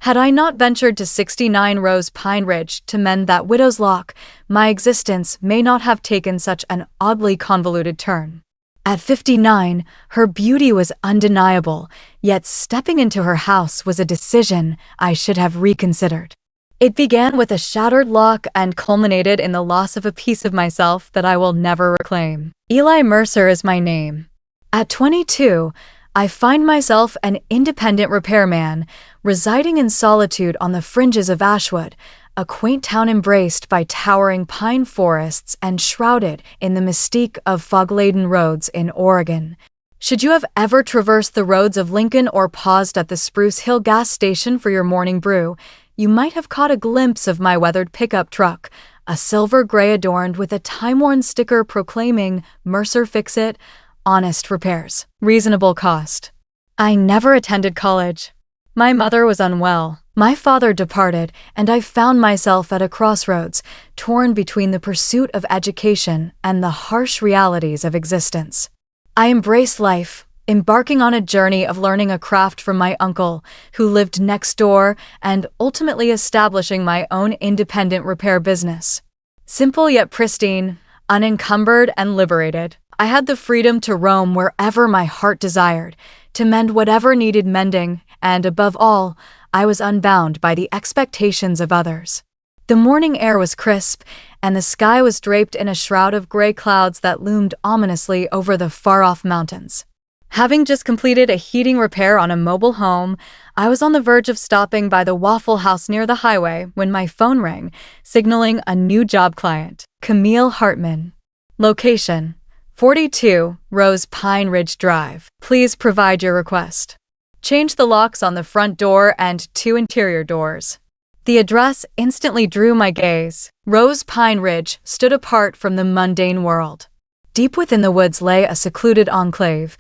Had I not ventured to 69 Rose Pine Ridge to mend that widow's lock, my existence may not have taken such an oddly convoluted turn. At 59, her beauty was undeniable, yet stepping into her house was a decision I should have reconsidered. It began with a shattered lock and culminated in the loss of a piece of myself that I will never reclaim. Eli Mercer is my name. At 22, I find myself an independent repairman, residing in solitude on the fringes of Ashwood, a quaint town embraced by towering pine forests and shrouded in the mystique of fog-laden roads in Oregon. Should you have ever traversed the roads of Lincoln or paused at the Spruce Hill gas station for your morning brew, you might have caught a glimpse of my weathered pickup truck, a silver gray adorned with a time-worn sticker proclaiming "Mercer Fix-It, honest repairs, reasonable cost." I never attended college. My mother was unwell. My father departed, and I found myself at a crossroads, torn between the pursuit of education and the harsh realities of existence. I embraced life, embarking on a journey of learning a craft from my uncle, who lived next door, and ultimately establishing my own independent repair business. Simple yet pristine, unencumbered and liberated, I had the freedom to roam wherever my heart desired, to mend whatever needed mending, and above all, I was unbound by the expectations of others. The morning air was crisp, and the sky was draped in a shroud of gray clouds that loomed ominously over the far-off mountains. Having just completed a heating repair on a mobile home, I was on the verge of stopping by the Waffle House near the highway when my phone rang, signaling a new job client, Camille Hartman. Location: 42 Rose Pine Ridge Drive. Please provide your request. Change the locks on the front door and 2 interior doors. The address instantly drew my gaze. Rose Pine Ridge stood apart from the mundane world. Deep within the woods lay a secluded enclave,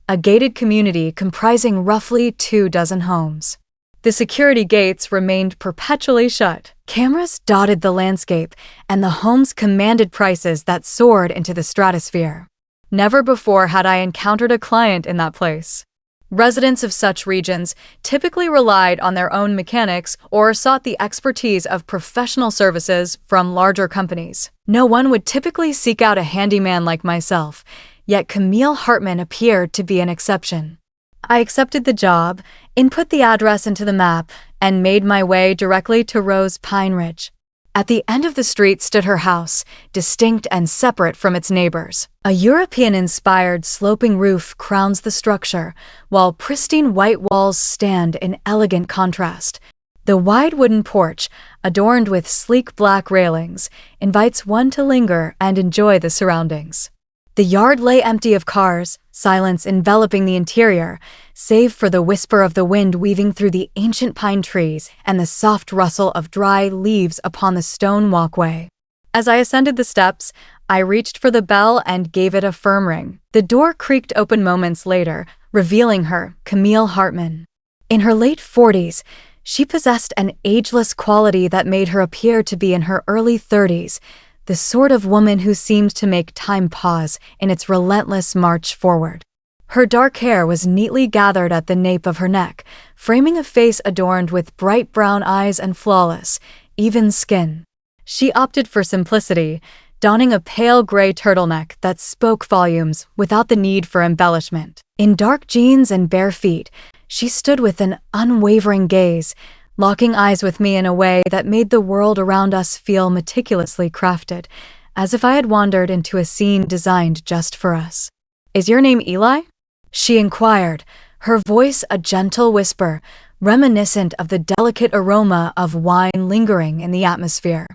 a gated community comprising roughly 24 homes. The security gates remained perpetually shut. Cameras dotted the landscape, and the homes commanded prices that soared into the stratosphere. Never before had I encountered a client in that place. Residents of such regions typically relied on their own mechanics or sought the expertise of professional services from larger companies. No one would typically seek out a handyman like myself, yet Camille Hartman appeared to be an exception. I accepted the job, input the address into the map, and made my way directly to Rose Pine Ridge. At the end of the street stood her house, distinct and separate from its neighbors. A European-inspired sloping roof crowns the structure, while pristine white walls stand in elegant contrast. The wide wooden porch, adorned with sleek black railings, invites one to linger and enjoy the surroundings. The yard lay empty of cars, silence enveloping the interior, save for the whisper of the wind weaving through the ancient pine trees and the soft rustle of dry leaves upon the stone walkway. As I ascended the steps, I reached for the bell and gave it a firm ring. The door creaked open moments later, revealing her, Camille Hartman. In her late 40s, she possessed an ageless quality that made her appear to be in her early 30s, the sort of woman who seemed to make time pause in its relentless march forward. Her dark hair was neatly gathered at the nape of her neck, framing a face adorned with bright brown eyes and flawless, even skin. She opted for simplicity, donning a pale gray turtleneck that spoke volumes without the need for embellishment. In dark jeans and bare feet, she stood with an unwavering gaze, locking eyes with me in a way that made the world around us feel meticulously crafted, as if I had wandered into a scene designed just for us. "Is your name Eli?" she inquired, her voice a gentle whisper, reminiscent of the delicate aroma of wine lingering in the atmosphere.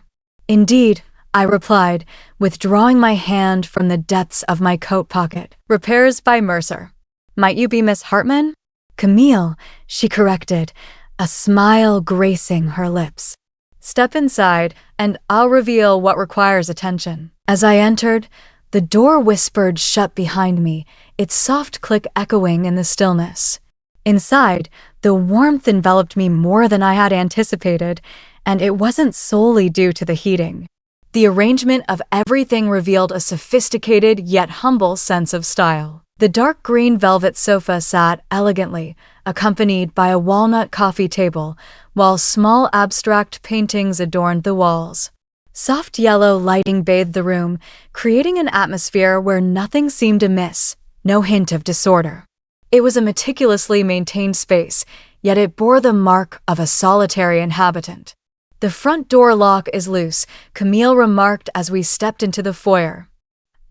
"Indeed," I replied, withdrawing my hand from the depths of my coat pocket. "Repairs by Mercer. Might you be Miss Hartman?" "Camille," she corrected, a smile gracing her lips. "Step inside, and I'll reveal what requires attention." As I entered, the door whispered shut behind me, its soft click echoing in the stillness. Inside, the warmth enveloped me more than I had anticipated, and it wasn't solely due to the heating. The arrangement of everything revealed a sophisticated yet humble sense of style. The dark green velvet sofa sat elegantly, accompanied by a walnut coffee table, while small abstract paintings adorned the walls. Soft yellow lighting bathed the room, creating an atmosphere where nothing seemed amiss, no hint of disorder. It was a meticulously maintained space, yet it bore the mark of a solitary inhabitant. "The front door lock is loose," Camille remarked as we stepped into the foyer.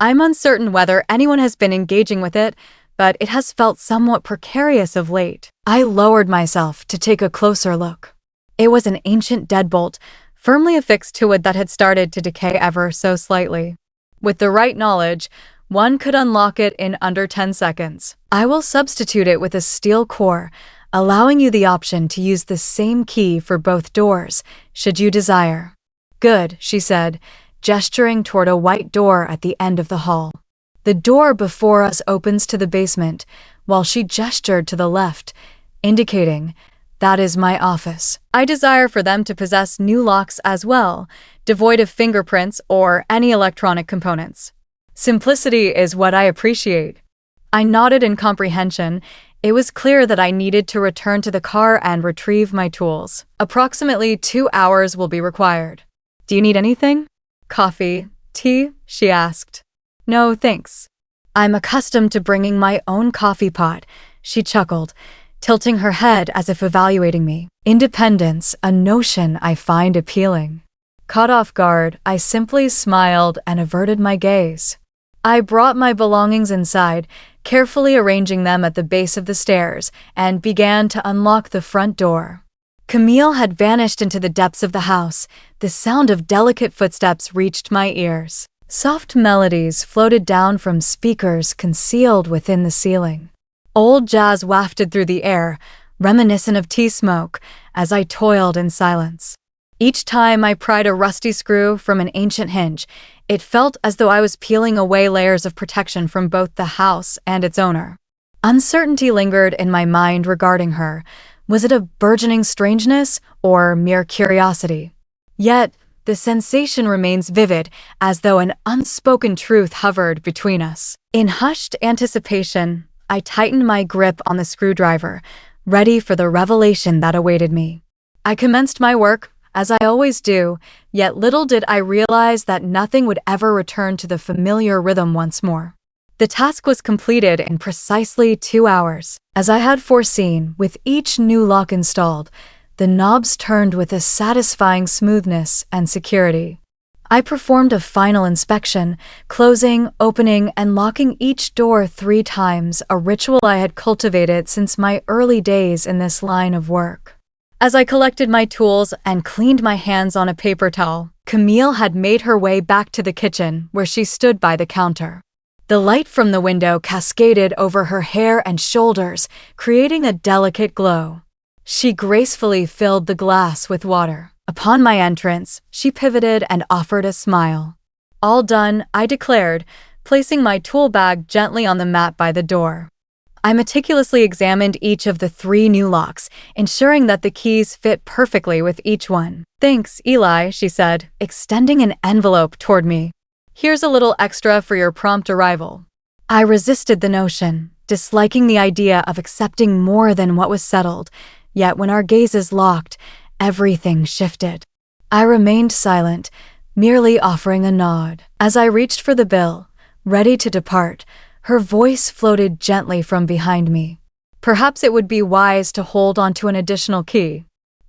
"I'm uncertain whether anyone has been engaging with it, but it has felt somewhat precarious of late." I lowered myself to take a closer look. It was an ancient deadbolt, firmly affixed to wood that had started to decay ever so slightly. With the right knowledge, one could unlock it in under 10 seconds. "I will substitute it with a steel core, allowing you the option to use the same key for both doors, should you desire." "Good," she said, gesturing toward a white door at the end of the hall. "The door before us opens to the basement," while she gestured to the left, indicating, "That is my office. I desire for them to possess new locks as well, devoid of fingerprints or any electronic components. Simplicity is what I appreciate." I nodded in comprehension. It was clear that I needed to return to the car and retrieve my tools. "Approximately 2 hours will be required. Do you need anything? Coffee? Tea?" she asked. "No, thanks. I'm accustomed to bringing my own coffee pot," she chuckled, tilting her head as if evaluating me. Independence, a notion I find appealing. Caught off guard, I simply smiled and averted my gaze. I brought my belongings inside, carefully arranging them at the base of the stairs, and began to unlock the front door. Camille had vanished into the depths of the house. The sound of delicate footsteps reached my ears. Soft melodies floated down from speakers concealed within the ceiling. Old jazz wafted through the air, reminiscent of tea smoke, as I toiled in silence. Each time I pried a rusty screw from an ancient hinge, it felt as though I was peeling away layers of protection from both the house and its owner. Uncertainty lingered in my mind regarding her. Was it a burgeoning strangeness or mere curiosity? Yet, the sensation remains vivid, as though an unspoken truth hovered between us. In hushed anticipation, I tightened my grip on the screwdriver, ready for the revelation that awaited me. I commenced my work, as I always do, yet little did I realize that nothing would ever return to the familiar rhythm once more. The task was completed in precisely 2 hours. As I had foreseen, with each new lock installed, the knobs turned with a satisfying smoothness and security. I performed a final inspection, closing, opening, and locking each door 3 times, a ritual I had cultivated since my early days in this line of work. As I collected my tools and cleaned my hands on a paper towel, Camille had made her way back to the kitchen, where she stood by the counter. The light from the window cascaded over her hair and shoulders, creating a delicate glow. She gracefully filled the glass with water. Upon my entrance, she pivoted and offered a smile. "All done," I declared, placing my tool bag gently on the mat by the door. I meticulously examined each of the 3 new locks, ensuring that the keys fit perfectly with each one. "Thanks, Eli," she said, extending an envelope toward me. "Here's a little extra for your prompt arrival." I resisted the notion, disliking the idea of accepting more than what was settled, yet when our gazes locked, everything shifted. I remained silent, merely offering a nod. As I reached for the bill, ready to depart, her voice floated gently from behind me. Perhaps it would be wise to hold onto an additional key.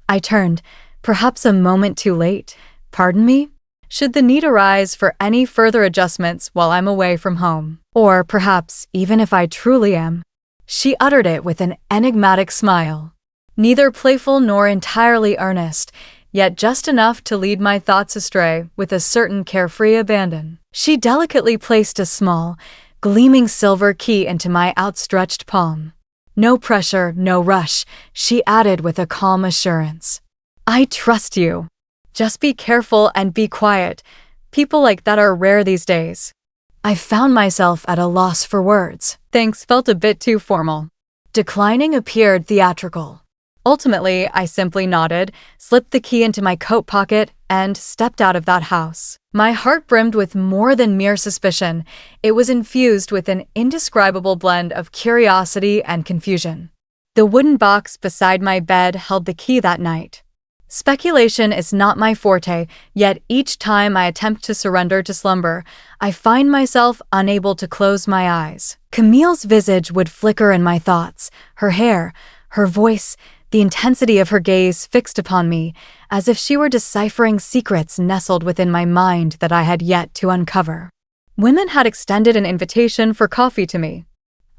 I turned, perhaps a moment too late. "Pardon me? Should the need arise for any further adjustments while I'm away from home? Or perhaps even if I truly am?" She uttered it with an enigmatic smile. Neither playful nor entirely earnest, yet just enough to lead my thoughts astray with a certain carefree abandon. She delicately placed a small, gleaming silver key into my outstretched palm. "No pressure, no rush," she added with a calm assurance. "I trust you. Just be careful and be quiet. People like that are rare these days." I found myself at a loss for words. Thanks felt a bit too formal. Declining appeared theatrical. Ultimately, I simply nodded, slipped the key into my coat pocket, and stepped out of that house. My heart brimmed with more than mere suspicion. It was infused with an indescribable blend of curiosity and confusion. The wooden box beside my bed held the key that night, Speculation is not my forte, yet each time I attempt to surrender to slumber, I find myself unable to close my eyes. Camille's visage would flicker in my thoughts, her hair, her voice, the intensity of her gaze fixed upon me, as if she were deciphering secrets nestled within my mind that I had yet to uncover. Women had extended an invitation for coffee to me.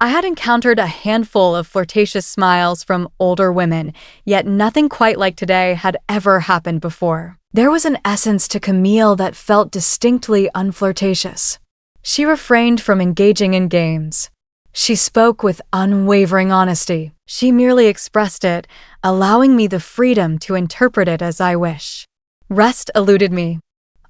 I had encountered a handful of flirtatious smiles from older women, yet nothing quite like today had ever happened before. There was an essence to Camille that felt distinctly unflirtatious. She refrained from engaging in games. She spoke with unwavering honesty. She merely expressed it, allowing me the freedom to interpret it as I wish. Rest eluded me.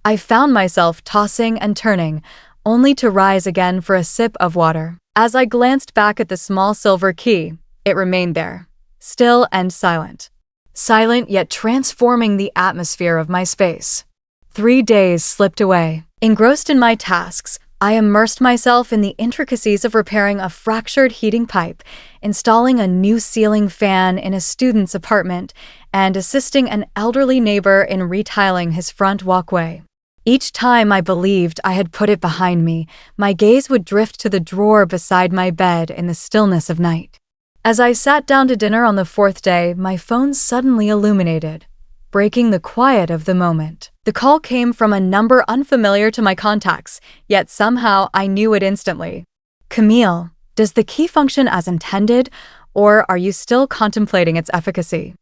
I found myself tossing and turning, only to rise again for a sip of water. As I glanced back at the small silver key, it remained there, still and silent. Silent yet transforming the atmosphere of my space. 3 days slipped away. Engrossed in my tasks, I immersed myself in the intricacies of repairing a fractured heating pipe, installing a new ceiling fan in a student's apartment, and assisting an elderly neighbor in retiling his front walkway. Each time I believed I had put it behind me, my gaze would drift to the drawer beside my bed in the stillness of night. As I sat down to dinner on the 4th day, my phone suddenly illuminated, breaking the quiet of the moment. The call came from a number unfamiliar to my contacts, yet somehow I knew it instantly. Camille, does the key function as intended, or are you still contemplating its efficacy?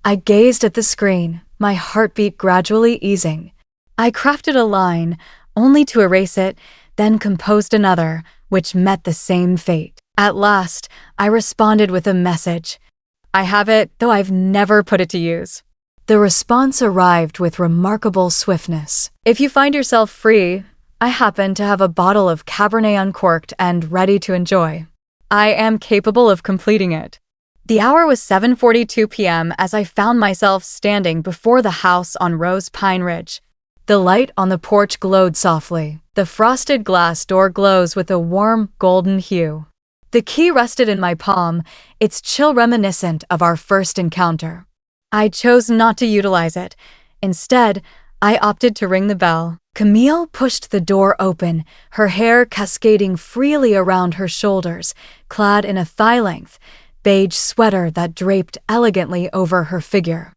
I gazed at the screen, my heartbeat gradually easing. I crafted a line, only to erase it, then composed another, which met the same fate. At last, I responded with a message. I have it, though I've never put it to use. The response arrived with remarkable swiftness. If you find yourself free, I happen to have a bottle of Cabernet uncorked and ready to enjoy. I am capable of completing it. The hour was 7:42 p.m. as I found myself standing before the house on Rose Pine Ridge. The light on the porch glowed softly. The frosted glass door glows with a warm, golden hue. The key rested in my palm, its chill reminiscent of our first encounter. I chose not to utilize it. Instead, I opted to ring the bell. Camille pushed the door open, her hair cascading freely around her shoulders, clad in a thigh-length, beige sweater that draped elegantly over her figure.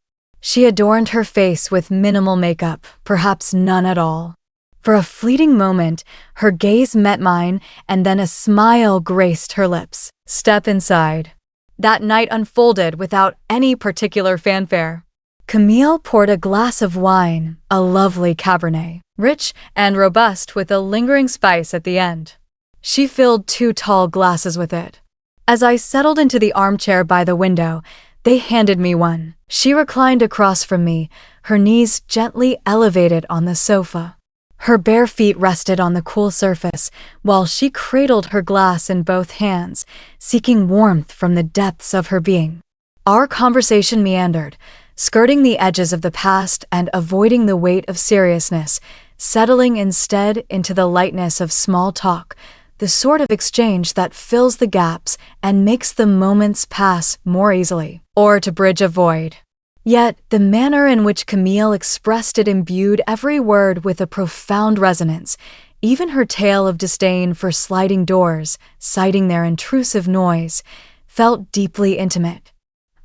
She adorned her face with minimal makeup, perhaps none at all. For a fleeting moment, her gaze met mine, and then a smile graced her lips. Step inside. That night unfolded without any particular fanfare. Camille poured a glass of wine, a lovely Cabernet, rich and robust with a lingering spice at the end. She filled 2 tall glasses with it. As I settled into the armchair by the window, they handed me one. She reclined across from me, her knees gently elevated on the sofa. Her bare feet rested on the cool surface, while she cradled her glass in both hands, seeking warmth from the depths of her being. Our conversation meandered, skirting the edges of the past and avoiding the weight of seriousness, settling instead into the lightness of small talk, the sort of exchange that fills the gaps and makes the moments pass more easily, or to bridge a void. Yet, the manner in which Camille expressed it imbued every word with a profound resonance, even her tale of disdain for sliding doors, citing their intrusive noise, felt deeply intimate.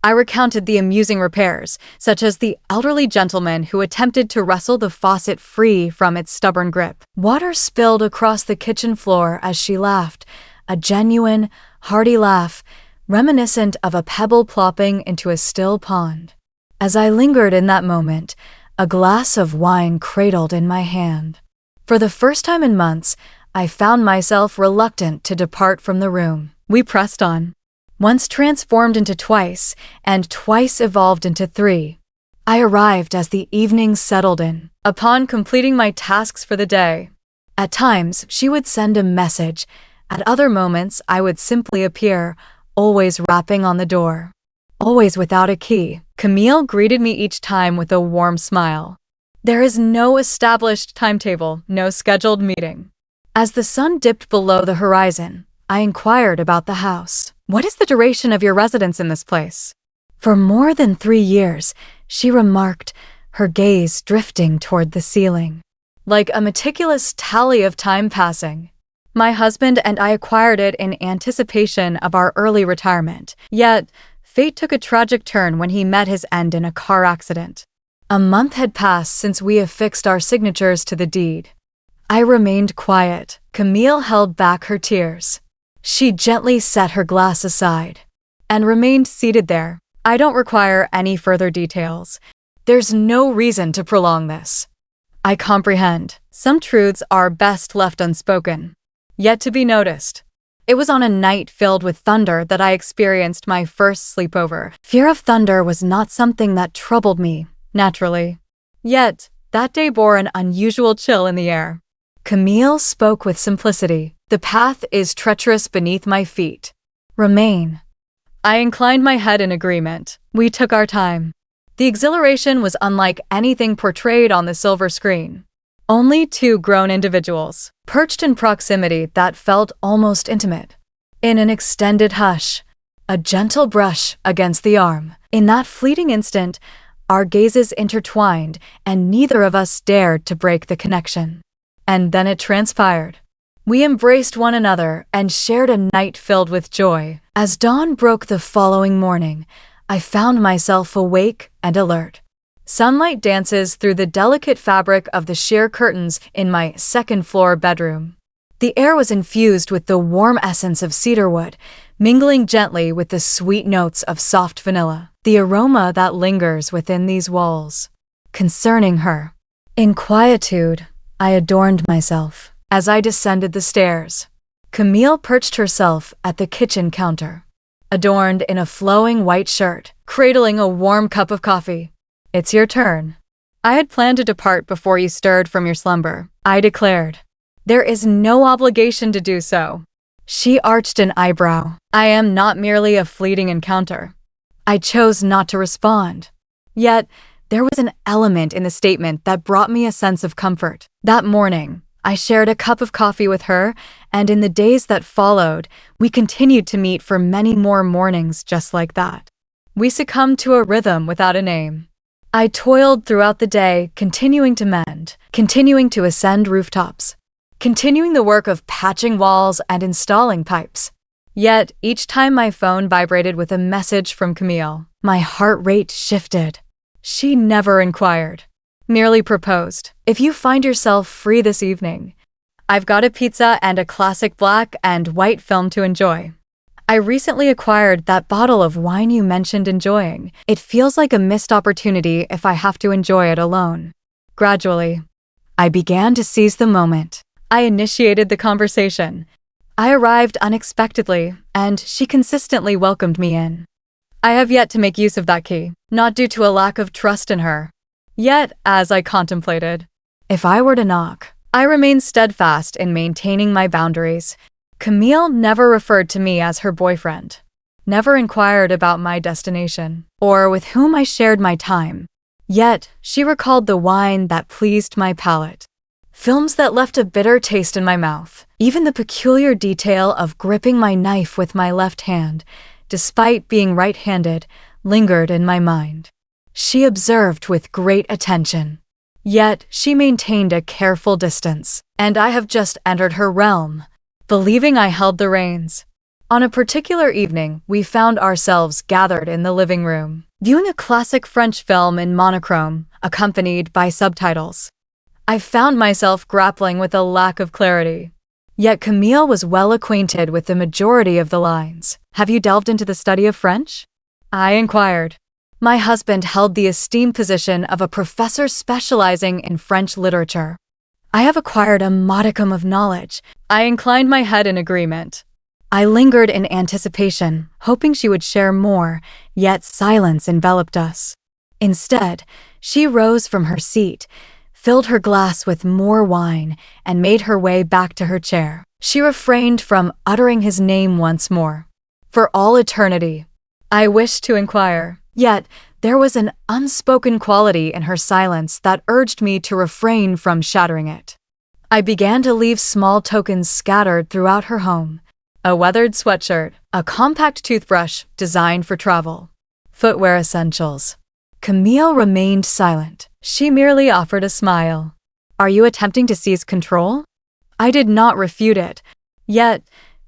I recounted the amusing repairs, such as the elderly gentleman who attempted to wrestle the faucet free from its stubborn grip. Water spilled across the kitchen floor as she laughed, a genuine, hearty laugh, reminiscent of a pebble plopping into a still pond. As I lingered in that moment, a glass of wine cradled in my hand. For the first time in months, I found myself reluctant to depart from the room. We pressed on. Once transformed into twice, and twice evolved into 3. I arrived as the evening settled in. Upon completing my tasks for the day, at times she would send a message, at other moments I would simply appear, always rapping on the door. Always without a key. Camille greeted me each time with a warm smile. There is no established timetable, no scheduled meeting. As the sun dipped below the horizon, I inquired about the house. What is the duration of your residence in this place? For more than 3 years, she remarked, her gaze drifting toward the ceiling, like a meticulous tally of time passing. My husband and I acquired it in anticipation of our early retirement, yet fate took a tragic turn when he met his end in a car accident. A month had passed since we affixed our signatures to the deed. I remained quiet. Camille held back her tears. She gently set her glass aside and remained seated there. I don't require any further details. There's no reason to prolong this. I comprehend. Some truths are best left unspoken, yet to be noticed. It was on a night filled with thunder that I experienced my first sleepover. Fear of thunder was not something that troubled me, naturally. Yet, that day bore an unusual chill in the air. Camille spoke with simplicity. The path is treacherous beneath my feet. Remain. I inclined my head in agreement. We took our time. The exhilaration was unlike anything portrayed on the silver screen. Only two grown individuals, perched in proximity that felt almost intimate. In an extended hush, a gentle brush against the arm. In that fleeting instant, our gazes intertwined and neither of us dared to break the connection. And then it transpired. We embraced one another and shared a night filled with joy. As dawn broke the following morning, I found myself awake and alert. Sunlight dances through the delicate fabric of the sheer curtains in my second-floor bedroom. The air was infused with the warm essence of cedarwood, mingling gently with the sweet notes of soft vanilla, the aroma that lingers within these walls. Concerning her, in quietude, I adorned myself. As I descended the stairs, Camille perched herself at the kitchen counter, adorned in a flowing white shirt, cradling a warm cup of coffee. It's your turn. I had planned to depart before you stirred from your slumber, I declared. There is no obligation to do so. She arched an eyebrow. I am not merely a fleeting encounter. I chose not to respond. Yet, there was an element in the statement that brought me a sense of comfort. That morning, I shared a cup of coffee with her, and in the days that followed, we continued to meet for many more mornings just like that. We succumbed to a rhythm without a name. I toiled throughout the day, continuing to mend, continuing to ascend rooftops, continuing the work of patching walls and installing pipes. Yet, each time my phone vibrated with a message from Camille, my heart rate shifted. She never inquired, merely proposed. If you find yourself free this evening, I've got a pizza and a classic black and white film to enjoy. I recently acquired that bottle of wine you mentioned enjoying. It feels like a missed opportunity if I have to enjoy it alone. Gradually, I began to seize the moment. I initiated the conversation. I arrived unexpectedly, and she consistently welcomed me in. I have yet to make use of that key, not due to a lack of trust in her. Yet, as I contemplated, if I were to knock, I remained steadfast in maintaining my boundaries. Camille never referred to me as her boyfriend, never inquired about my destination, or with whom I shared my time. Yet, she recalled the wine that pleased my palate, films that left a bitter taste in my mouth, even the peculiar detail of gripping my knife with my left hand, despite being right-handed, lingered in my mind. She observed with great attention. Yet, she maintained a careful distance, and I have just entered her realm, believing I held the reins. On a particular evening, we found ourselves gathered in the living room, viewing a classic French film in monochrome, accompanied by subtitles. I found myself grappling with a lack of clarity. Yet Camille was well acquainted with the majority of the lines. Have you delved into the study of French? I inquired. My husband held the esteemed position of a professor specializing in French literature. I have acquired a modicum of knowledge. I inclined my head in agreement. I lingered in anticipation, hoping she would share more, yet silence enveloped us. Instead, she rose from her seat, filled her glass with more wine, and made her way back to her chair. She refrained from uttering his name once more. For all eternity, I wished to inquire. Yet, there was an unspoken quality in her silence that urged me to refrain from shattering it. I began to leave small tokens scattered throughout her home. A weathered sweatshirt, a compact toothbrush designed for travel, Footwear essentials. Camille remained silent. She merely offered a smile. Are you attempting to seize control? I did not refute it. Yet,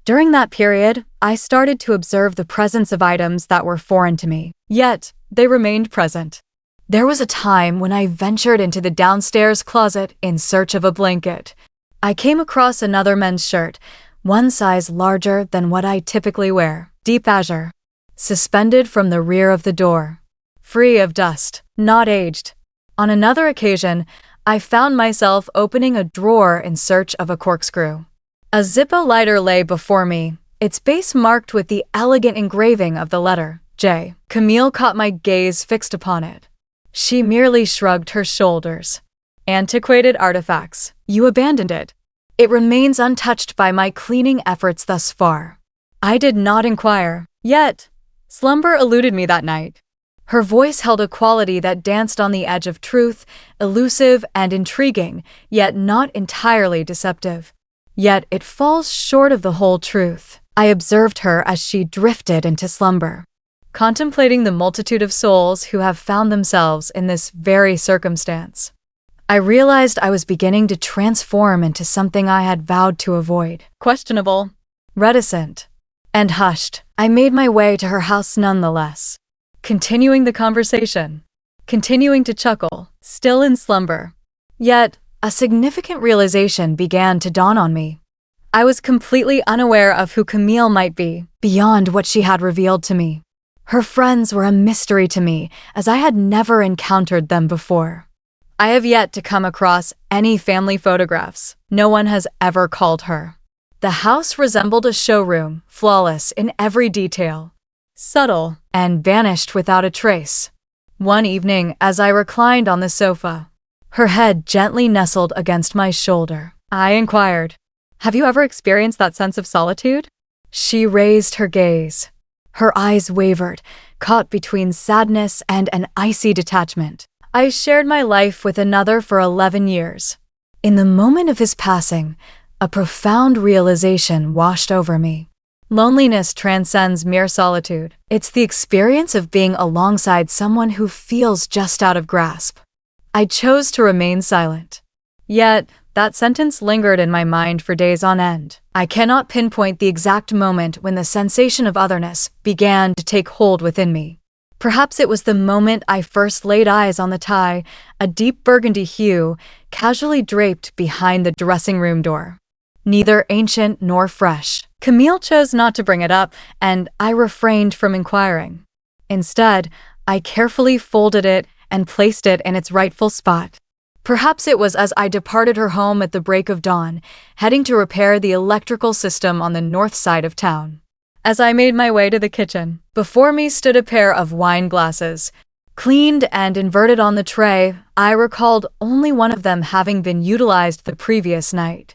during that period, I started to observe the presence of items that were foreign to me. Yet, they remained present. There was a time when I ventured into the downstairs closet in search of a blanket. I came across another men's shirt, one size larger than what I typically wear, deep azure, suspended from the rear of the door, free of dust, not aged. On another occasion, I found myself opening a drawer in search of a corkscrew. A Zippo lighter lay before me, its base marked with the elegant engraving of the letter J. Camille caught my gaze fixed upon it. She merely shrugged her shoulders. Antiquated artifacts. You abandoned it. It remains untouched by my cleaning efforts thus far. I did not inquire. Yet, slumber eluded me that night. Her voice held a quality that danced on the edge of truth, elusive and intriguing, yet not entirely deceptive. Yet it falls short of the whole truth. I observed her as she drifted into slumber, contemplating the multitude of souls who have found themselves in this very circumstance. I realized I was beginning to transform into something I had vowed to avoid. Questionable, reticent, and hushed. I made my way to her house nonetheless, continuing the conversation, continuing to chuckle, still in slumber. Yet, a significant realization began to dawn on me. I was completely unaware of who Camille might be, beyond what she had revealed to me. Her friends were a mystery to me, as I had never encountered them before. I have yet to come across any family photographs. No one has ever called her. The house resembled a showroom, flawless in every detail, subtle, and vanished without a trace. One evening, as I reclined on the sofa, her head gently nestled against my shoulder, I inquired, "Have you ever experienced that sense of solitude?" She raised her gaze. Her eyes wavered, caught between sadness and an icy detachment. I shared my life with another for 11 years. In the moment of his passing, a profound realization washed over me. Loneliness transcends mere solitude. It's the experience of being alongside someone who feels just out of grasp. I chose to remain silent. Yet, that sentence lingered in my mind for days on end. I cannot pinpoint the exact moment when the sensation of otherness began to take hold within me. Perhaps it was the moment I first laid eyes on the tie, a deep burgundy hue, casually draped behind the dressing room door. Neither ancient nor fresh. Camille chose not to bring it up, and I refrained from inquiring. Instead, I carefully folded it and placed it in its rightful spot. Perhaps it was as I departed her home at the break of dawn, heading to repair the electrical system on the north side of town. As I made my way to the kitchen, before me stood a pair of wine glasses. Cleaned and inverted on the tray, I recalled only one of them having been utilized the previous night.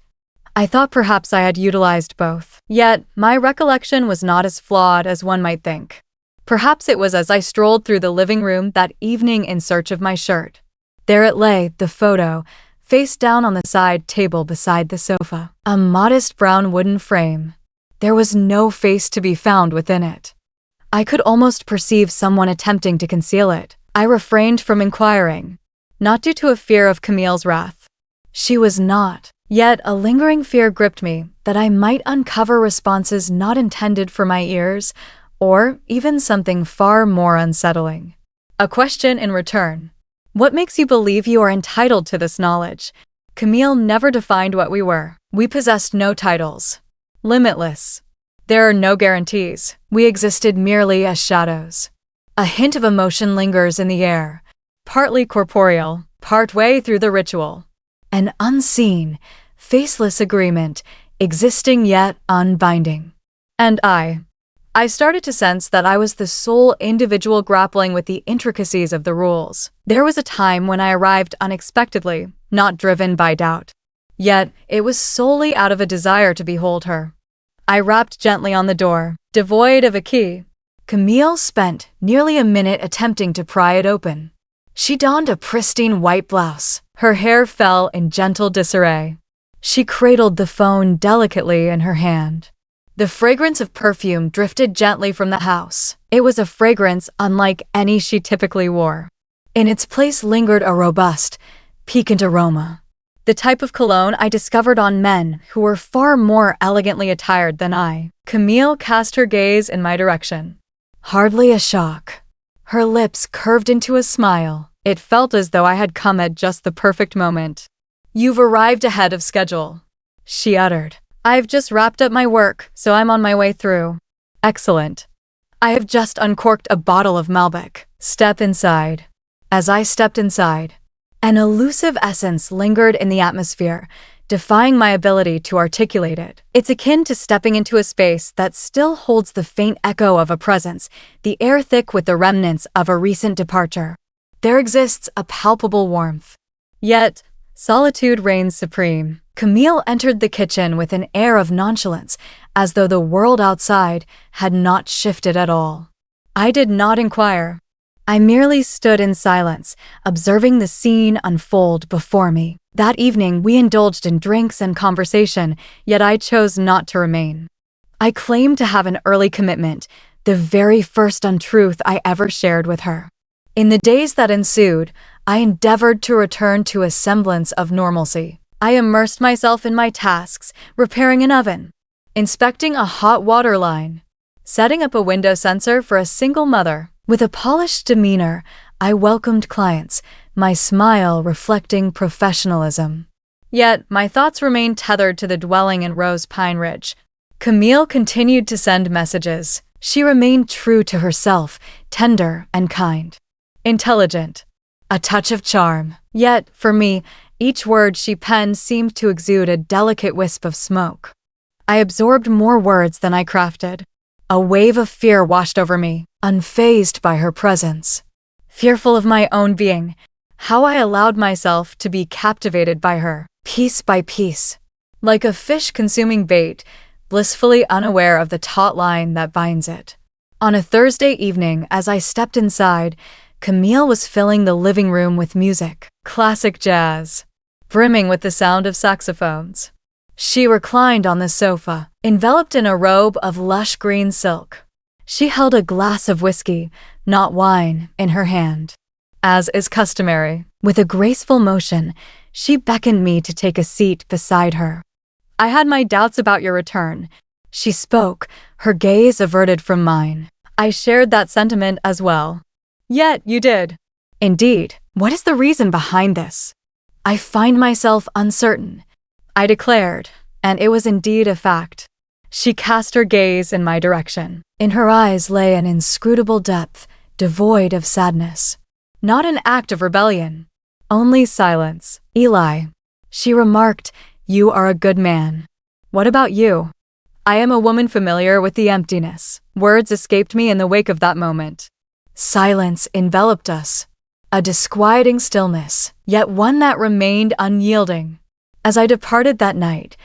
I thought perhaps I had utilized both. Yet, my recollection was not as flawed as one might think. Perhaps it was as I strolled through the living room that evening in search of my shirt. There it lay, the photo, face down on the side table beside the sofa. A modest brown wooden frame. There was no face to be found within it. I could almost perceive someone attempting to conceal it. I refrained from inquiring, not due to a fear of Camille's wrath. She was not. Yet a lingering fear gripped me that I might uncover responses not intended for my ears, or even something far more unsettling. A question in return. What makes you believe you are entitled to this knowledge? Camille never defined what we were. We possessed no titles. Limitless. There are no guarantees. We existed merely as shadows. A hint of emotion lingers in the air, partly corporeal, partway through the ritual. An unseen, faceless agreement, existing yet unbinding. And I started to sense that I was the sole individual grappling with the intricacies of the rules. There was a time when I arrived unexpectedly, not driven by doubt. Yet, it was solely out of a desire to behold her. I rapped gently on the door, devoid of a key. Camille spent nearly a minute attempting to pry it open. She donned a pristine white blouse. Her hair fell in gentle disarray. She cradled the phone delicately in her hand. The fragrance of perfume drifted gently from the house. It was a fragrance unlike any she typically wore. In its place lingered a robust, piquant aroma. The type of cologne I discovered on men who were far more elegantly attired than I. Camille cast her gaze in my direction. Hardly a shock. Her lips curved into a smile. It felt as though I had come at just the perfect moment. "You've arrived ahead of schedule," she uttered. "I've just wrapped up my work, so I'm on my way through." "Excellent. I have just uncorked a bottle of Malbec. Step inside." As I stepped inside, an elusive essence lingered in the atmosphere, defying my ability to articulate it. It's akin to stepping into a space that still holds the faint echo of a presence, the air thick with the remnants of a recent departure. There exists a palpable warmth. Yet, solitude reigns supreme. Camille entered the kitchen with an air of nonchalance, as though the world outside had not shifted at all. I did not inquire. I merely stood in silence, observing the scene unfold before me. That evening, we indulged in drinks and conversation, yet I chose not to remain. I claimed to have an early commitment, the very first untruth I ever shared with her. In the days that ensued, I endeavored to return to a semblance of normalcy. I immersed myself in my tasks, repairing an oven, inspecting a hot water line, setting up a window sensor for a single mother. With a polished demeanor, I welcomed clients, my smile reflecting professionalism. Yet, my thoughts remained tethered to the dwelling in Rose Pine Ridge. Camille continued to send messages. She remained true to herself, tender and kind. Intelligent. A touch of charm. Yet, for me, each word she penned seemed to exude a delicate wisp of smoke. I absorbed more words than I crafted. A wave of fear washed over me, unfazed by her presence. Fearful of my own being, how I allowed myself to be captivated by her, piece by piece. Like a fish consuming bait, blissfully unaware of the taut line that binds it. On a Thursday evening, as I stepped inside, Camille was filling the living room with music, classic jazz, brimming with the sound of saxophones. She reclined on the sofa, enveloped in a robe of lush green silk. She held a glass of whiskey, not wine, in her hand. As is customary, with a graceful motion, she beckoned me to take a seat beside her. "I had my doubts about your return," she spoke, her gaze averted from mine. "I shared that sentiment as well." "Yet you did." "Indeed. What is the reason behind this?" "I find myself uncertain," I declared, and it was indeed a fact. She cast her gaze in my direction. In her eyes lay an inscrutable depth, devoid of sadness. Not an act of rebellion. Only silence. "Eli," she remarked, "you are a good man. What about you?" I am a woman familiar with the emptiness. Words escaped me in the wake of that moment. Silence enveloped us. A disquieting stillness, yet one that remained unyielding. As I departed that night,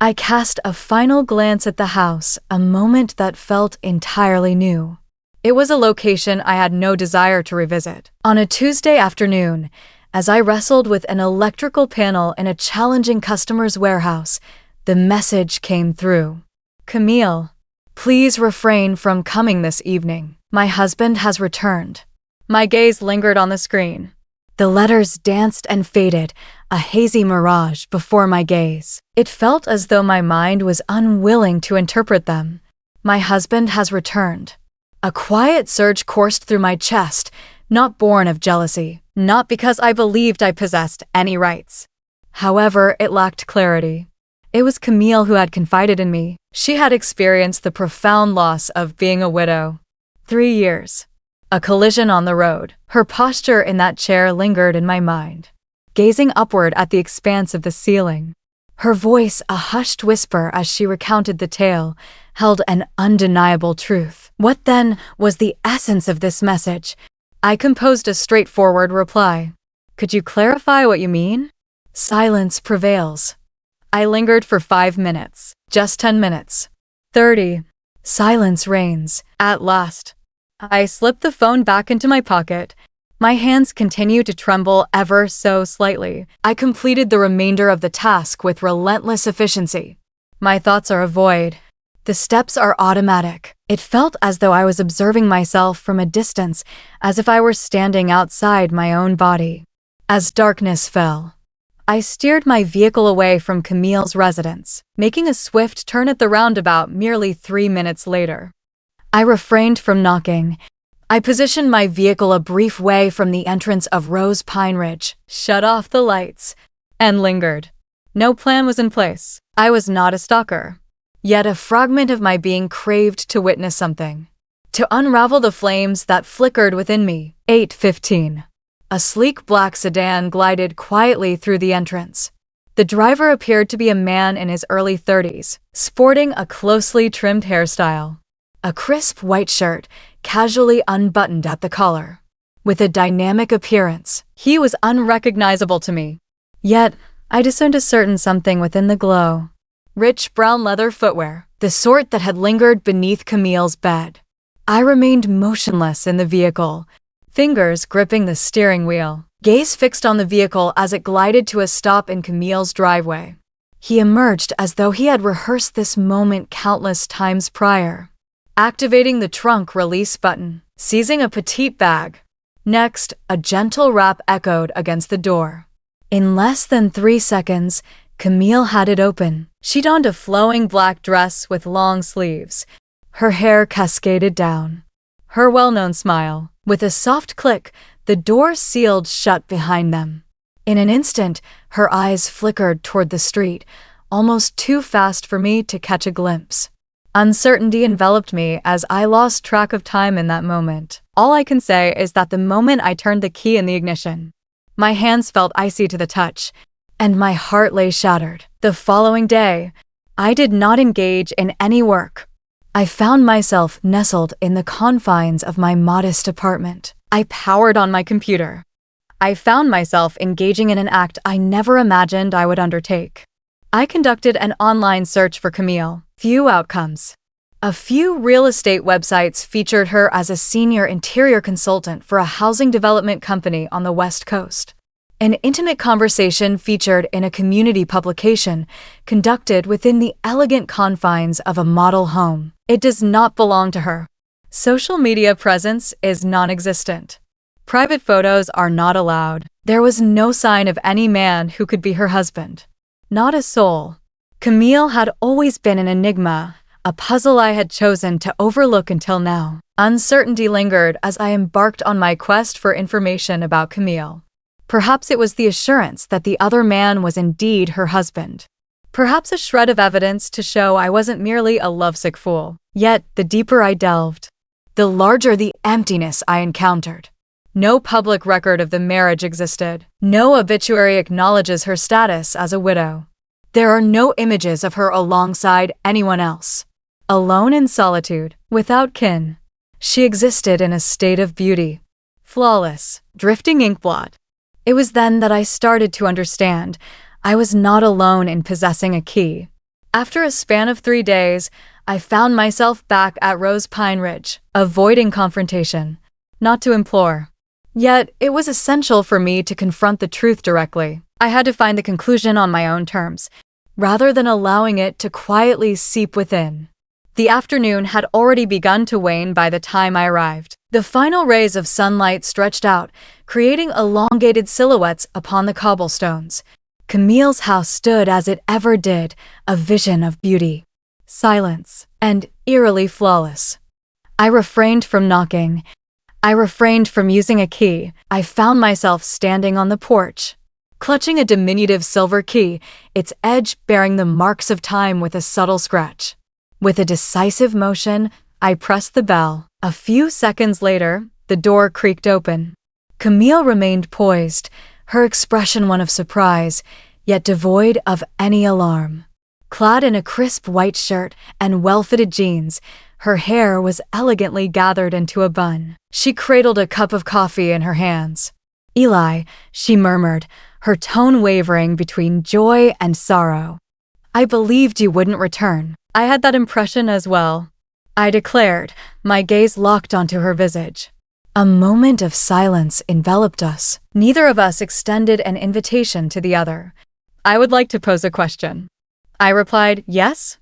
I cast a final glance at the house, a moment that felt entirely new. It was a location I had no desire to revisit. On a Tuesday afternoon, as I wrestled with an electrical panel in a challenging customer's warehouse, the message came through. "Camille, please refrain from coming this evening. My husband has returned." My gaze lingered on the screen. The letters danced and faded, a hazy mirage before my gaze. It felt as though my mind was unwilling to interpret them. "My husband has returned." A quiet surge coursed through my chest, not born of jealousy, not because I believed I possessed any rights. However, it lacked clarity. It was Camille who had confided in me. She had experienced the profound loss of being a widow. 3 years. A collision on the road. Her posture in that chair lingered in my mind, gazing upward at the expanse of the ceiling. Her voice, a hushed whisper as she recounted the tale, held an undeniable truth. What then was the essence of this message? I composed a straightforward reply. "Could you clarify what you mean?" Silence prevails. I lingered for 5 minutes. Just 10 minutes. 30. Silence reigns. At last, I slipped the phone back into my pocket. My hands continued to tremble ever so slightly. I completed the remainder of the task with relentless efficiency. My thoughts are a void. The steps are automatic. It felt as though I was observing myself from a distance, as if I were standing outside my own body. As darkness fell, I steered my vehicle away from Camille's residence, making a swift turn at the roundabout merely 3 minutes later. I refrained from knocking. I positioned my vehicle a brief way from the entrance of Rose Pine Ridge, shut off the lights, and lingered. No plan was in place. I was not a stalker. Yet a fragment of my being craved to witness something. To unravel the flames that flickered within me. 8:15. A sleek black sedan glided quietly through the entrance. The driver appeared to be a man in his early 30s, sporting a closely trimmed hairstyle. A crisp white shirt, casually unbuttoned at the collar. With a dynamic appearance, he was unrecognizable to me. Yet, I discerned a certain something within the glow. Rich brown leather footwear, the sort that had lingered beneath Camille's bed. I remained motionless in the vehicle, fingers gripping the steering wheel, gaze fixed on the vehicle as it glided to a stop in Camille's driveway. He emerged as though he had rehearsed this moment countless times prior. Activating the trunk release button, seizing a petite bag. Next, a gentle rap echoed against the door. In less than 3 seconds, Camille had it open. She donned a flowing black dress with long sleeves. Her hair cascaded down. Her well-known smile. With a soft click, the door sealed shut behind them. In an instant, her eyes flickered toward the street, almost too fast for me to catch a glimpse. Uncertainty enveloped me as I lost track of time in that moment. All I can say is that the moment I turned the key in the ignition, my hands felt icy to the touch, and my heart lay shattered. The following day, I did not engage in any work. I found myself nestled in the confines of my modest apartment. I powered on my computer. I found myself engaging in an act I never imagined I would undertake. I conducted an online search for Camille. Few outcomes. A few real estate websites featured her as a senior interior consultant for a housing development company on the West Coast. An intimate conversation featured in a community publication conducted within the elegant confines of a model home. It does not belong to her. Social media presence is non-existent. Private photos are not allowed. There was no sign of any man who could be her husband. Not a soul. Camille had always been an enigma, a puzzle I had chosen to overlook until now. Uncertainty lingered as I embarked on my quest for information about Camille. Perhaps it was the assurance that the other man was indeed her husband. Perhaps a shred of evidence to show I wasn't merely a lovesick fool. Yet, the deeper I delved, the larger the emptiness I encountered. No public record of the marriage existed. No obituary acknowledges her status as a widow. There are no images of her alongside anyone else. Alone in solitude, without kin, she existed in a state of beauty. Flawless, drifting inkblot. It was then that I started to understand I was not alone in possessing a key. After a span of 3 days, I found myself back at Rose Pine Ridge, avoiding confrontation, not to implore. Yet, it was essential for me to confront the truth directly. I had to find the conclusion on my own terms, rather than allowing it to quietly seep within. The afternoon had already begun to wane by the time I arrived. The final rays of sunlight stretched out, creating elongated silhouettes upon the cobblestones. Camille's house stood as it ever did, a vision of beauty, silence, and eerily flawless. I refrained from knocking. I refrained from using a key. I found myself standing on the porch, clutching a diminutive silver key, its edge bearing the marks of time with a subtle scratch. With a decisive motion, I pressed the bell. A few seconds later, the door creaked open. Camille remained poised, her expression one of surprise, yet devoid of any alarm. Clad in a crisp white shirt and well-fitted jeans, her hair was elegantly gathered into a bun. She cradled a cup of coffee in her hands. "Eli," she murmured, her tone wavering between joy and sorrow. "I believed you wouldn't return." "I had that impression as well," I declared, my gaze locked onto her visage. A moment of silence enveloped us. Neither of us extended an invitation to the other. "I would like to pose a question." I replied, "Yes?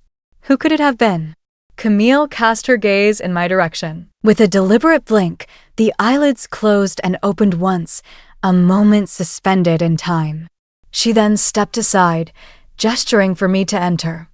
Who could it have been?" Camille cast her gaze in my direction. With a deliberate blink, the eyelids closed and opened once, a moment suspended in time. She then stepped aside, gesturing for me to enter.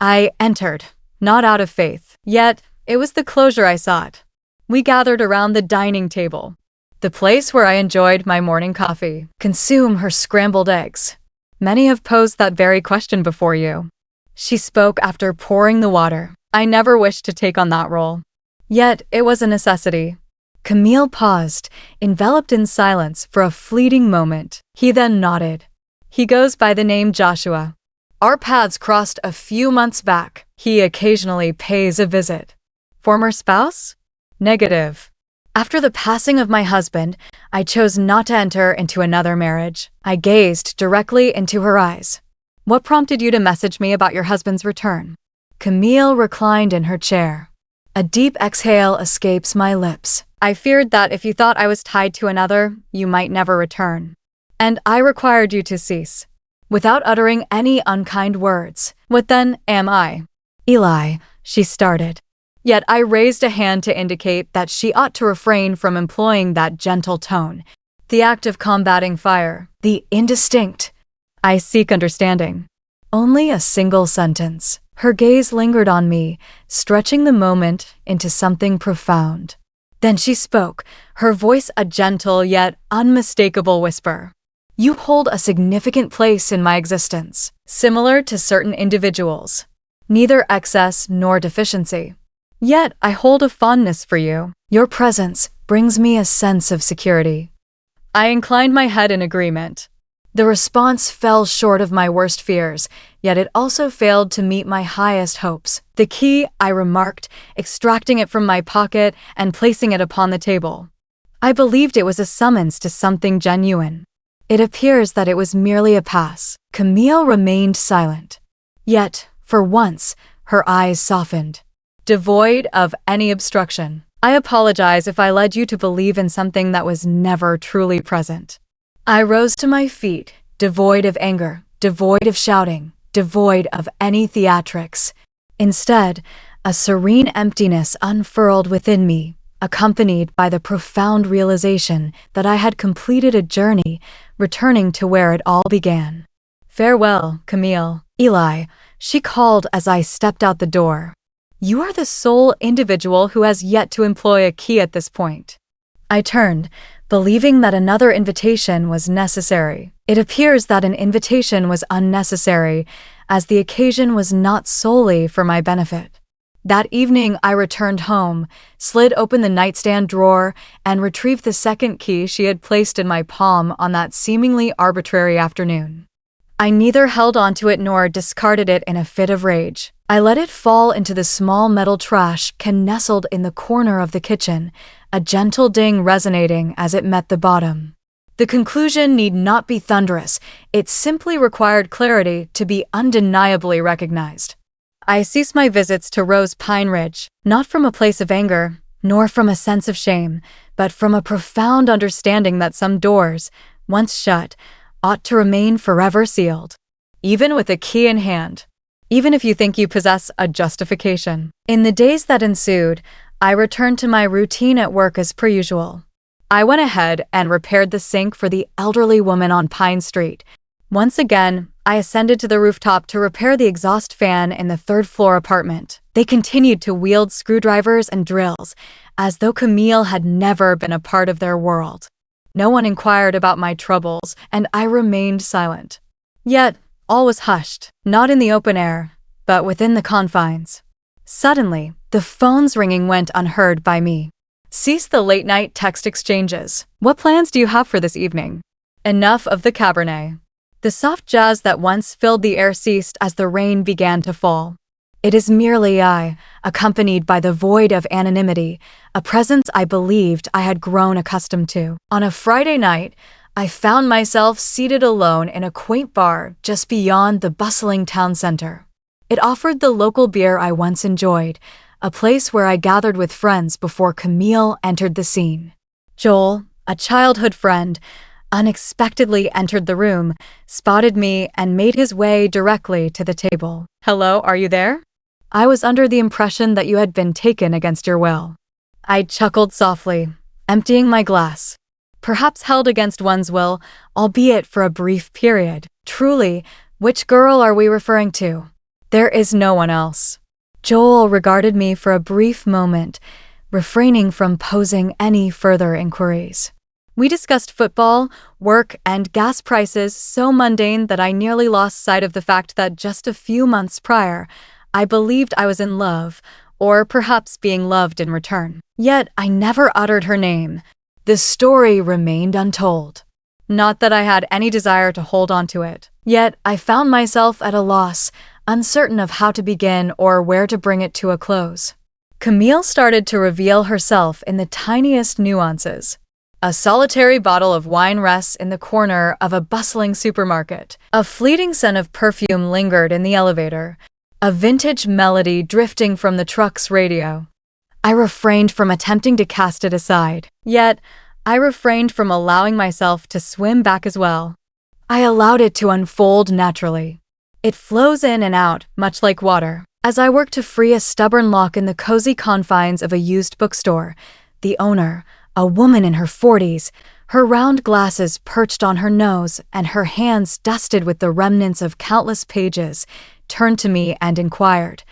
I entered, not out of faith, yet it was the closure I sought. We gathered around the dining table, the place where I enjoyed my morning coffee. Consume her scrambled eggs. Many have posed that very question before you. She spoke after pouring the water. I never wished to take on that role. Yet it was a necessity. Camille paused, enveloped in silence for a fleeting moment. He then nodded. He goes by the name Joshua. Our paths crossed a few months back. He occasionally pays a visit. Former spouse? Negative. After the passing of my husband, I chose not to enter into another marriage. I gazed directly into her eyes. What prompted you to message me about your husband's return? Camille reclined in her chair. A deep exhale escapes my lips. I feared that if you thought I was tied to another, you might never return. And I required you to cease. Without uttering any unkind words. What then am I? Eli, she started. Yet I raised a hand to indicate that she ought to refrain from employing that gentle tone. The act of combating fire, the indistinct. I seek understanding. Only a single sentence. Her gaze lingered on me, stretching the moment into something profound. Then she spoke, her voice a gentle yet unmistakable whisper. You hold a significant place in my existence, similar to certain individuals. Neither excess nor deficiency. Yet I hold a fondness for you. Your presence brings me a sense of security. I inclined my head in agreement. The response fell short of my worst fears, yet it also failed to meet my highest hopes. The key, I remarked, extracting it from my pocket and placing it upon the table. I believed it was a summons to something genuine. It appears that it was merely a pass. Camille remained silent. Yet, for once, her eyes softened. Devoid of any obstruction. I apologize if I led you to believe in something that was never truly present. I rose to my feet, devoid of anger, devoid of shouting, devoid of any theatrics. Instead, a serene emptiness unfurled within me, accompanied by the profound realization that I had completed a journey, returning to where it all began. Farewell, Camille. Eli, she called as I stepped out the door. You are the sole individual who has yet to employ a key at this point. I turned, believing that another invitation was necessary. It appears that an invitation was unnecessary, as the occasion was not solely for my benefit. That evening I returned home, slid open the nightstand drawer, and retrieved the second key she had placed in my palm on that seemingly arbitrary afternoon. I neither held onto it nor discarded it in a fit of rage. I let it fall into the small metal trash can nestled in the corner of the kitchen, a gentle ding resonating as it met the bottom. The conclusion need not be thunderous, it simply required clarity to be undeniably recognized. I ceased my visits to Rose Pine Ridge, not from a place of anger, nor from a sense of shame, but from a profound understanding that some doors, once shut, ought to remain forever sealed. Even with a key in hand. Even if you think you possess a justification. In the days that ensued, I returned to my routine at work as per usual. I went ahead and repaired the sink for the elderly woman on Pine Street. Once again, I ascended to the rooftop to repair the exhaust fan in the third-floor apartment. They continued to wield screwdrivers and drills, as though Camille had never been a part of their world. No one inquired about my troubles, and I remained silent. Yet, all was hushed, not in the open air, but within the confines. Suddenly, the phone's ringing went unheard by me. Cease the late-night text exchanges. What plans do you have for this evening? Enough of the Cabernet. The soft jazz that once filled the air ceased as the rain began to fall. It is merely I, accompanied by the void of anonymity, a presence I believed I had grown accustomed to. On a Friday night, I found myself seated alone in a quaint bar just beyond the bustling town center. It offered the local beer I once enjoyed, a place where I gathered with friends before Camille entered the scene. Joel, a childhood friend, unexpectedly entered the room, spotted me, and made his way directly to the table. Hello, are you there? I was under the impression that you had been taken against your will." I chuckled softly, emptying my glass. Perhaps held against one's will, albeit for a brief period. Truly, which girl are we referring to? There is no one else. Joel regarded me for a brief moment, refraining from posing any further inquiries. We discussed football, work, and gas prices so mundane that I nearly lost sight of the fact that just a few months prior, I believed I was in love, or perhaps being loved in return. Yet I never uttered her name. The story remained untold. Not that I had any desire to hold on to it. Yet I found myself at a loss, uncertain of how to begin or where to bring it to a close. Camille started to reveal herself in the tiniest nuances. A solitary bottle of wine rests in the corner of a bustling supermarket. A fleeting scent of perfume lingered in the elevator. A vintage melody drifting from the truck's radio. I refrained from attempting to cast it aside. Yet, I refrained from allowing myself to swim back as well. I allowed it to unfold naturally. It flows in and out, much like water. As I worked to free a stubborn lock in the cozy confines of a used bookstore, the owner, a woman in her 40s, her round glasses perched on her nose and her hands dusted with the remnants of countless pages, turned to me and inquired,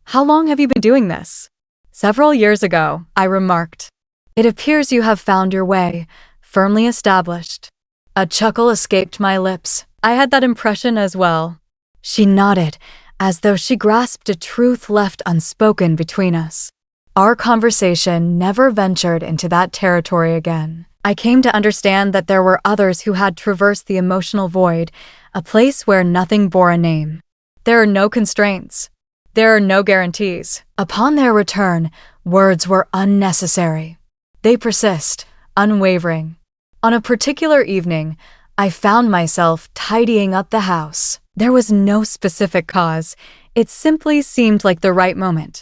"How long have you been doing this?" "Several years ago," I remarked. "It appears you have found your way, firmly established." A chuckle escaped my lips. I had that impression as well. She nodded, as though she grasped a truth left unspoken between us. Our conversation never ventured into that territory again. I came to understand that there were others who had traversed the emotional void, a place where nothing bore a name. There are no constraints. There are no guarantees. Upon their return, words were unnecessary. They persist, unwavering. On a particular evening, I found myself tidying up the house. There was no specific cause. It simply seemed like the right moment.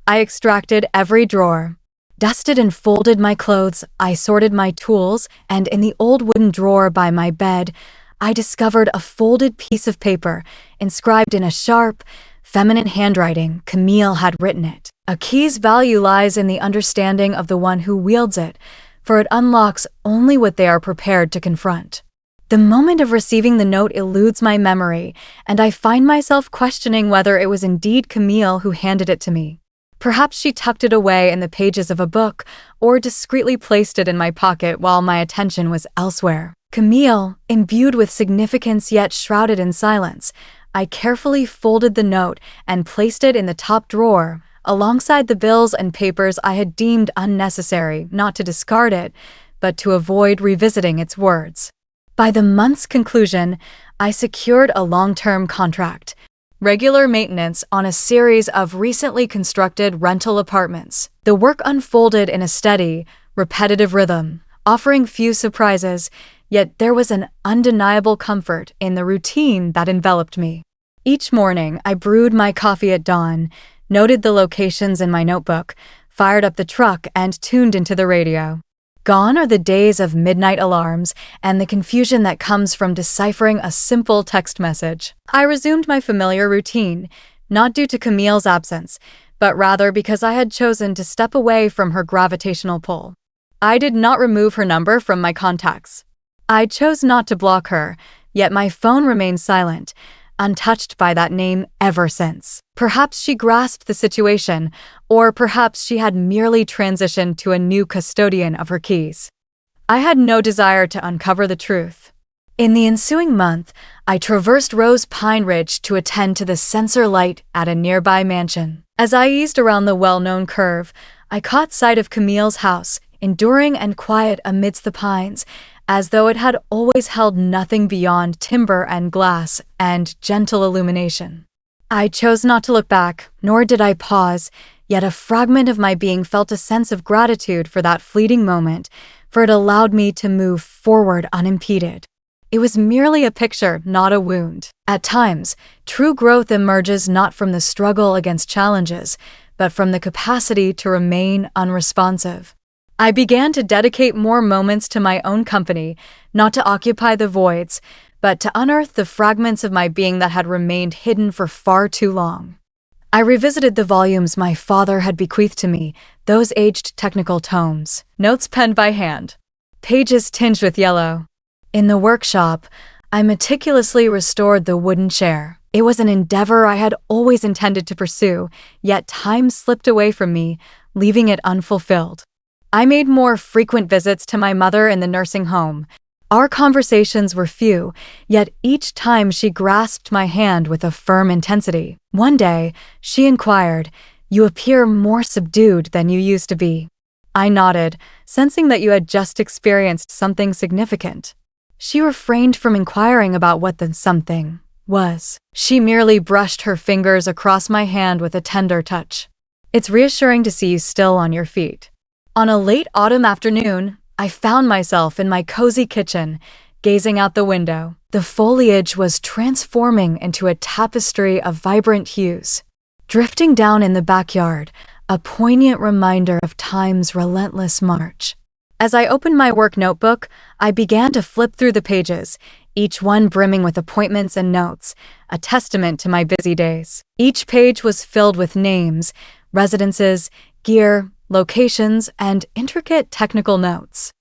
I extracted every drawer, dusted and folded my clothes, I sorted my tools, and in the old wooden drawer by my bed, I discovered a folded piece of paper, inscribed in a sharp, feminine handwriting. Camille had written it. A key's value lies in the understanding of the one who wields it, for it unlocks only what they are prepared to confront. The moment of receiving the note eludes my memory, and I find myself questioning whether it was indeed Camille who handed it to me. Perhaps she tucked it away in the pages of a book, or discreetly placed it in my pocket while my attention was elsewhere. Camille, imbued with significance yet shrouded in silence, I carefully folded the note and placed it in the top drawer, alongside the bills and papers I had deemed unnecessary, not to discard it, but to avoid revisiting its words. By the month's conclusion, I secured a long-term contract, regular maintenance on a series of recently constructed rental apartments. The work unfolded in a steady, repetitive rhythm, offering few surprises, yet there was an undeniable comfort in the routine that enveloped me. Each morning, I brewed my coffee at dawn, noted the locations in my notebook, fired up the truck, and tuned into the radio. Gone are the days of midnight alarms and the confusion that comes from deciphering a simple text message. I resumed my familiar routine, not due to Camille's absence, but rather because I had chosen to step away from her gravitational pull. I did not remove her number from my contacts. I chose not to block her, yet my phone remained silent, untouched by that name ever since. Perhaps she grasped the situation, or perhaps she had merely transitioned to a new custodian of her keys. I had no desire to uncover the truth. In the ensuing month, I traversed Rose Pine Ridge to attend to the sensor light at a nearby mansion. As I eased around the well-known curve, I caught sight of Camille's house, enduring and quiet amidst the pines, as though it had always held nothing beyond timber and glass and gentle illumination. I chose not to look back, nor did I pause, yet a fragment of my being felt a sense of gratitude for that fleeting moment, for it allowed me to move forward unimpeded. It was merely a picture, not a wound. At times, true growth emerges not from the struggle against challenges, but from the capacity to remain unresponsive. I began to dedicate more moments to my own company, not to occupy the voids, but to unearth the fragments of my being that had remained hidden for far too long. I revisited the volumes my father had bequeathed to me, those aged technical tomes, notes penned by hand, pages tinged with yellow. In the workshop, I meticulously restored the wooden chair. It was an endeavor I had always intended to pursue, yet time slipped away from me, leaving it unfulfilled. I made more frequent visits to my mother in the nursing home. Our conversations were few, yet each time she grasped my hand with a firm intensity. One day, she inquired, "You appear more subdued than you used to be." I nodded, sensing that you had just experienced something significant. She refrained from inquiring about what the something was. She merely brushed her fingers across my hand with a tender touch. "It's reassuring to see you still on your feet." On a late autumn afternoon, I found myself in my cozy kitchen, gazing out the window. The foliage was transforming into a tapestry of vibrant hues. Drifting down in the backyard, a poignant reminder of time's relentless march. As I opened my work notebook, I began to flip through the pages, each one brimming with appointments and notes, a testament to my busy days. Each page was filled with names, residences, gear, locations, and intricate technical notes.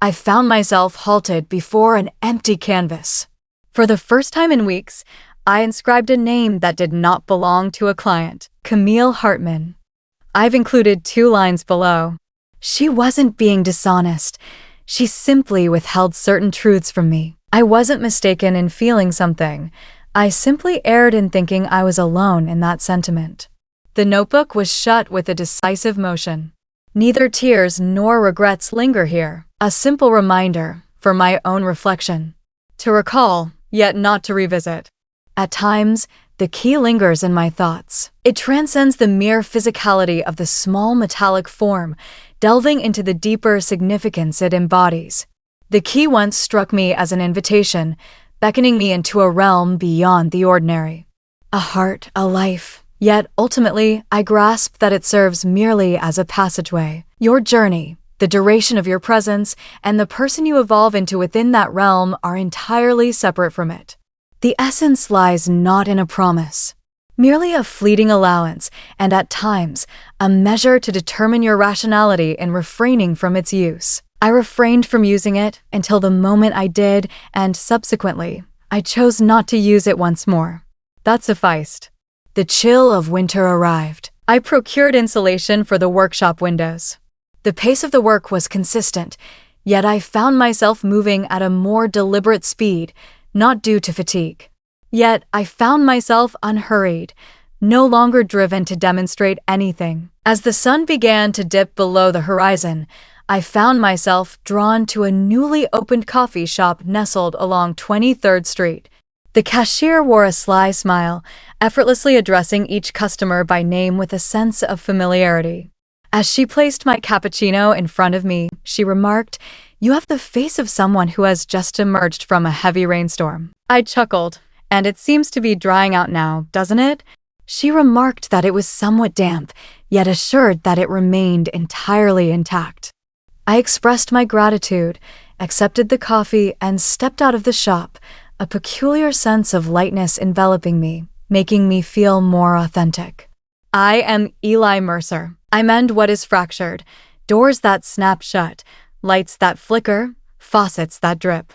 I found myself halted before an empty canvas. For the first time in weeks, I inscribed a name that did not belong to a client, Camille Hartman. I've included 2 lines below. She wasn't being dishonest. She simply withheld certain truths from me. I wasn't mistaken in feeling something. I simply erred in thinking I was alone in that sentiment. The notebook was shut with a decisive motion. Neither tears nor regrets linger here. A simple reminder, for my own reflection. To recall, yet not to revisit. At times, the key lingers in my thoughts. It transcends the mere physicality of the small metallic form, delving into the deeper significance it embodies. The key once struck me as an invitation, beckoning me into a realm beyond the ordinary. A heart, a life. Yet, ultimately, I grasp that it serves merely as a passageway. Your journey, the duration of your presence, and the person you evolve into within that realm are entirely separate from it. The essence lies not in a promise, merely a fleeting allowance, and at times, a measure to determine your rationality in refraining from its use. I refrained from using it until the moment I did, and subsequently, I chose not to use it once more. That sufficed. The chill of winter arrived. I procured insulation for the workshop windows. The pace of the work was consistent, yet I found myself moving at a more deliberate speed, not due to fatigue. Yet I found myself unhurried, no longer driven to demonstrate anything. As the sun began to dip below the horizon, I found myself drawn to a newly opened coffee shop nestled along 23rd Street. The cashier wore a sly smile, effortlessly addressing each customer by name with a sense of familiarity. As she placed my cappuccino in front of me, she remarked, "You have the face of someone who has just emerged from a heavy rainstorm." I chuckled, "And it seems to be drying out now, doesn't it?" She remarked that it was somewhat damp, yet assured that it remained entirely intact. I expressed my gratitude, accepted the coffee, and stepped out of the shop, a peculiar sense of lightness enveloping me, making me feel more authentic. I am Eli Mercer. I mend what is fractured, doors that snap shut, lights that flicker, faucets that drip.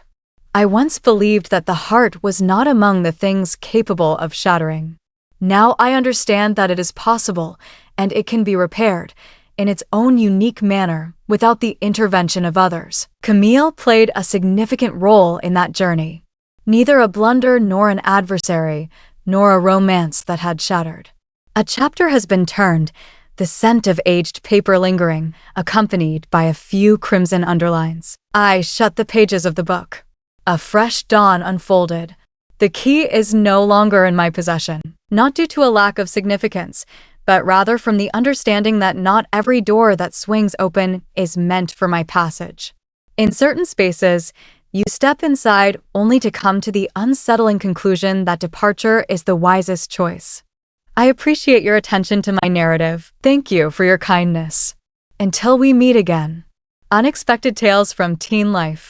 I once believed that the heart was not among the things capable of shattering. Now I understand that it is possible, and it can be repaired, in its own unique manner, without the intervention of others. Camille played a significant role in that journey. Neither a blunder nor an adversary, nor a romance that had shattered. A chapter has been turned, the scent of aged paper lingering, accompanied by a few crimson underlines. I shut the pages of the book. A fresh dawn unfolded. The key is no longer in my possession, not due to a lack of significance, but rather from the understanding that not every door that swings open is meant for my passage. In certain spaces, you step inside only to come to the unsettling conclusion that departure is the wisest choice. I appreciate your attention to my narrative. Thank you for your kindness. Until we meet again. Unexpected Tales from Teen Life.